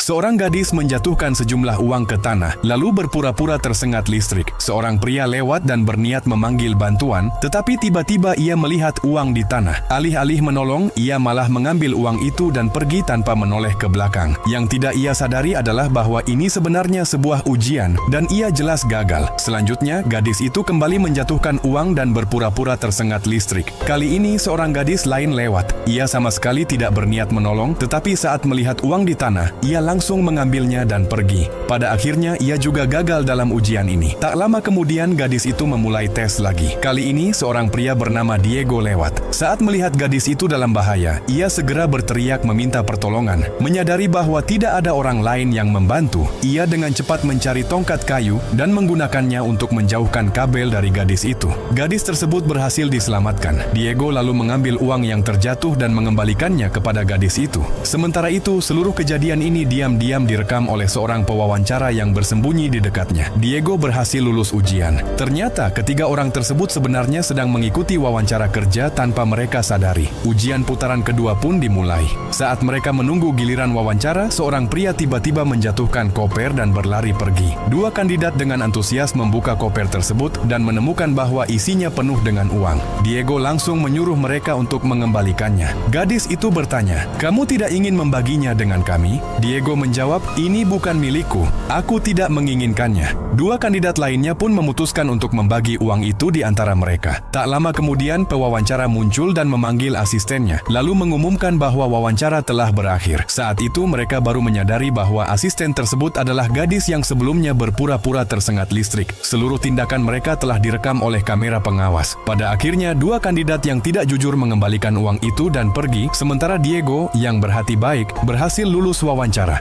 Seorang gadis menjatuhkan sejumlah uang ke tanah, lalu berpura-pura tersengat listrik. Seorang pria lewat dan berniat memanggil bantuan, tetapi tiba-tiba ia melihat uang di tanah. Alih-alih menolong, ia malah mengambil uang itu dan pergi tanpa menoleh ke belakang. Yang tidak ia sadari adalah bahwa ini sebenarnya sebuah ujian, dan ia jelas gagal. Selanjutnya, gadis itu kembali menjatuhkan uang dan berpura-pura tersengat listrik. Kali ini, seorang gadis lain lewat. Ia sama sekali tidak berniat menolong, tetapi saat melihat uang di tanah, ia langsung mengambilnya dan pergi. Pada akhirnya, ia juga gagal dalam ujian ini. Tak lama kemudian, gadis itu memulai tes lagi. Kali ini, seorang pria bernama Diego lewat. Saat melihat gadis itu dalam bahaya, ia segera berteriak meminta pertolongan. Menyadari bahwa tidak ada orang lain yang membantu, ia dengan cepat mencari tongkat kayu dan menggunakannya untuk menjauhkan kabel dari gadis itu. Gadis tersebut berhasil diselamatkan. Diego lalu mengambil uang yang terjatuh dan mengembalikannya kepada gadis itu. Sementara itu, seluruh kejadian ini diam-diam direkam oleh seorang pewawancara yang bersembunyi di dekatnya. Diego berhasil lulus ujian. Ternyata ketiga orang tersebut sebenarnya sedang mengikuti wawancara kerja tanpa mereka sadari. Ujian putaran kedua pun dimulai. Saat mereka menunggu giliran wawancara, seorang pria tiba-tiba menjatuhkan koper dan berlari pergi. Dua kandidat dengan antusias membuka koper tersebut dan menemukan bahwa isinya penuh dengan uang. Diego langsung menyuruh mereka untuk mengembalikannya. Gadis itu bertanya, "Kamu tidak ingin membaginya dengan kami?" Diego menjawab, "Ini bukan milikku. Aku tidak menginginkannya." Dua kandidat lainnya pun memutuskan untuk membagi uang itu di antara mereka. Tak lama kemudian, pewawancara muncul dan memanggil asistennya, lalu mengumumkan bahwa wawancara telah berakhir. Saat itu, mereka baru menyadari bahwa asisten tersebut adalah gadis yang sebelumnya berpura-pura tersengat listrik. Seluruh tindakan mereka telah direkam oleh kamera pengawas. Pada akhirnya, dua kandidat yang tidak jujur mengembalikan uang itu dan pergi, sementara Diego, yang berhati baik, berhasil lulus wawancara.